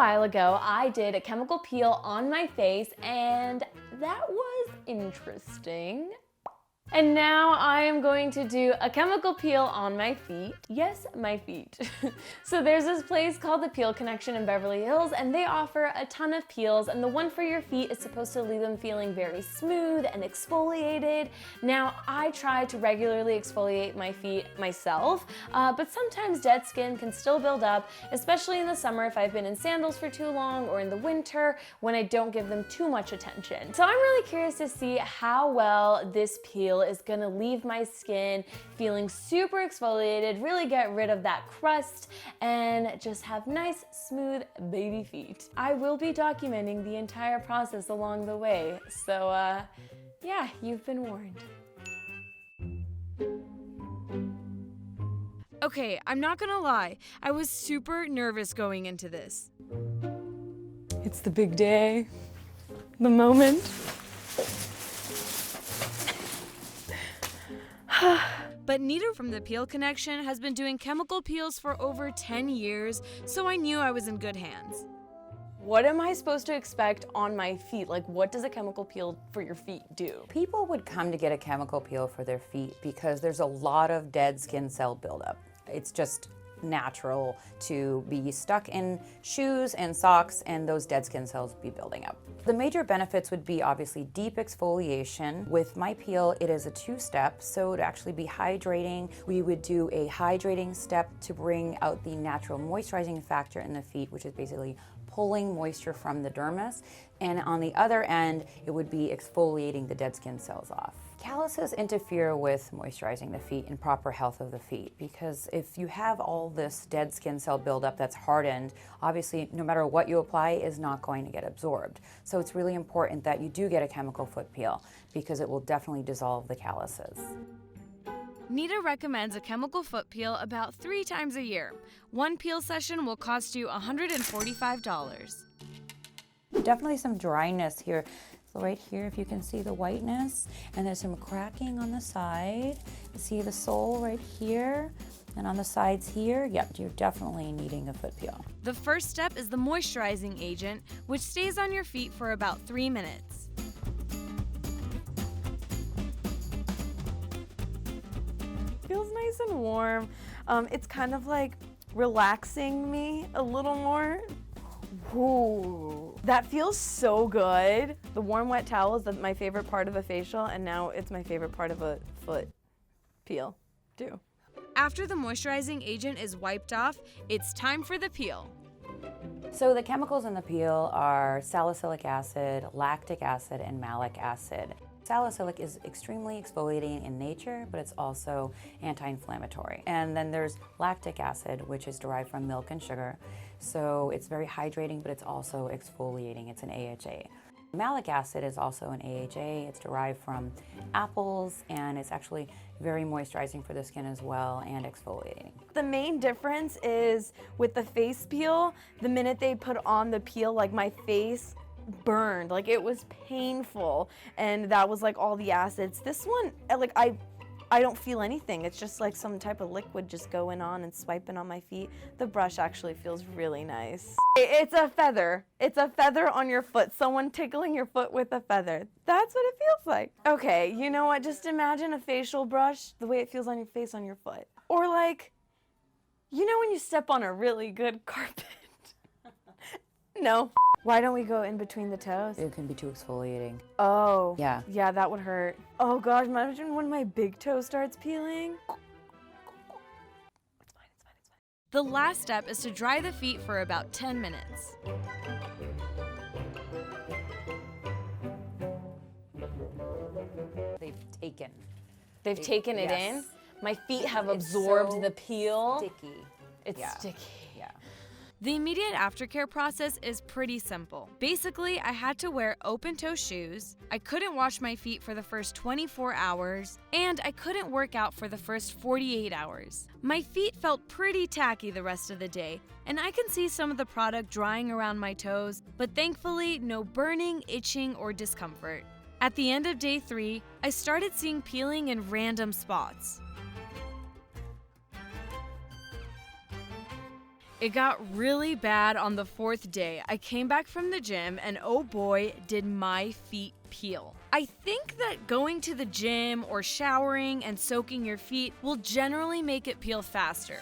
while ago, I did a chemical peel on my face, and that was interesting. And now I am going to do a chemical peel on my feet. Yes, my feet. So there's this place called the Peel Connection in Beverly Hills, and they offer a ton of peels, and the one for your feet is supposed to leave them feeling very smooth and exfoliated. Now, I try to regularly exfoliate my feet myself, but sometimes dead skin can still build up, especially in the summer if I've been in sandals for too long, or in the winter when I don't give them too much attention. So I'm really curious to see how well this peel is gonna leave my skin feeling super exfoliated, really get rid of that crust, and just have nice, smooth baby feet. I will be documenting the entire process along the way, so yeah, you've been warned. Okay, I'm not gonna lie, I was super nervous going into this. It's the big day, the moment. But Nita from the Peel Connection has been doing chemical peels for over 10 years, so I knew I was in good hands. What am I supposed to expect on my feet? Like, what does a chemical peel for your feet do? People would come to get a chemical peel for their feet because there's a lot of dead skin cell buildup. It's just natural to be stuck in shoes and socks and those dead skin cells be building up. The major benefits would be obviously deep exfoliation. With my peel, it is a two-step, so to actually be hydrating, we would do a hydrating step to bring out the natural moisturizing factor in the feet, which is basically pulling moisture from the dermis, and on the other end, it would be exfoliating the dead skin cells off. Calluses interfere with moisturizing the feet and proper health of the feet, because if you have all this dead skin cell buildup that's hardened, obviously no matter what you apply is not going to get absorbed. So it's really important that you do get a chemical foot peel because it will definitely dissolve the calluses. Nita recommends a chemical foot peel about 3 times a year. One peel session will cost you $145. Definitely some dryness here. So right here, if you can see the whiteness, and there's some cracking on the side. See the sole right here, and on the sides here, yep, you're definitely needing a foot peel. The first step is the moisturizing agent, which stays on your feet for about 3 minutes. Feels nice and warm. It's kind of like relaxing me a little more. Ooh, that feels so good. The warm wet towel is my favorite part of a facial, and now it's my favorite part of a foot peel too. After the moisturizing agent is wiped off, it's time for the peel. So the chemicals in the peel are salicylic acid, lactic acid, and malic acid. Salicylic is extremely exfoliating in nature, but it's also anti-inflammatory. And then there's lactic acid, which is derived from milk and sugar. So it's very hydrating, but it's also exfoliating. It's an AHA. Malic acid is also an AHA. It's derived from apples, and it's actually very moisturizing for the skin as well and exfoliating. The main difference is with the face peel, the minute they put on the peel, like my face burned, like it was painful, and that was like all the acids. This one, like I don't feel anything. It's just like some type of liquid just going on and swiping on my feet. The brush actually feels really nice. It's a feather. It's a feather on your foot. Someone tickling your foot with a feather. That's what it feels like. Okay, you know what? Just imagine a facial brush the way it feels on your face on your foot. Or like, you know when you step on a really good carpet? No. Why don't we go in between the toes? It can be too exfoliating. Oh. Yeah. Yeah, that would hurt. Oh gosh, imagine when my big toe starts peeling. It's fine, it's fine, it's fine. The last step is to dry the feet for about 10 minutes. They've taken it yes. in? My feet have It's absorbed so the peel. Sticky. It's Yeah. sticky. Yeah. The immediate aftercare process is pretty simple. Basically, I had to wear open-toe shoes, I couldn't wash my feet for the first 24 hours, and I couldn't work out for the first 48 hours. My feet felt pretty tacky the rest of the day, and I can see some of the product drying around my toes, but thankfully no burning, itching, or discomfort. At the end of day 3, I started seeing peeling in random spots. It got really bad on the 4th day. I came back from the gym and oh boy, did my feet peel. I think that going to the gym or showering and soaking your feet will generally make it peel faster.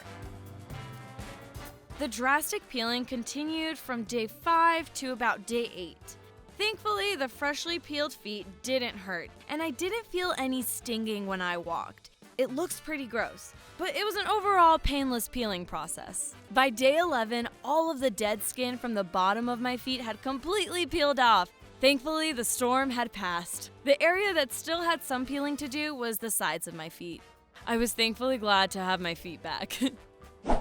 The drastic peeling continued from day 5 to about day 8. Thankfully, the freshly peeled feet didn't hurt, and I didn't feel any stinging when I walked. It looks pretty gross, but it was an overall painless peeling process. By day 11, all of the dead skin from the bottom of my feet had completely peeled off. Thankfully, the storm had passed. The area that still had some peeling to do was the sides of my feet. I was thankfully glad to have my feet back.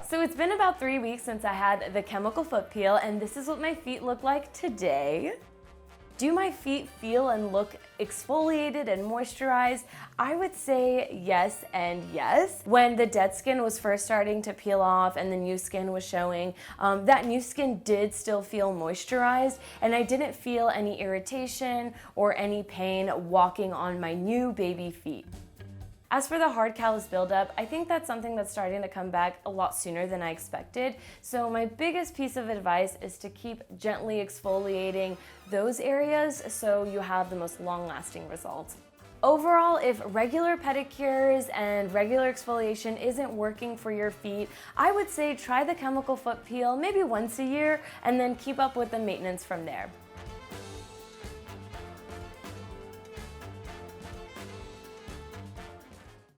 So it's been about 3 weeks since I had the chemical foot peel, and this is what my feet look like today. Do my feet feel and look exfoliated and moisturized? I would say yes and yes. When the dead skin was first starting to peel off and the new skin was showing, that new skin did still feel moisturized, and I didn't feel any irritation or any pain walking on my new baby feet. As for the hard callus buildup, I think that's something that's starting to come back a lot sooner than I expected. So my biggest piece of advice is to keep gently exfoliating those areas so you have the most long-lasting results. Overall, if regular pedicures and regular exfoliation isn't working for your feet, I would say try the chemical foot peel maybe once a year and then keep up with the maintenance from there.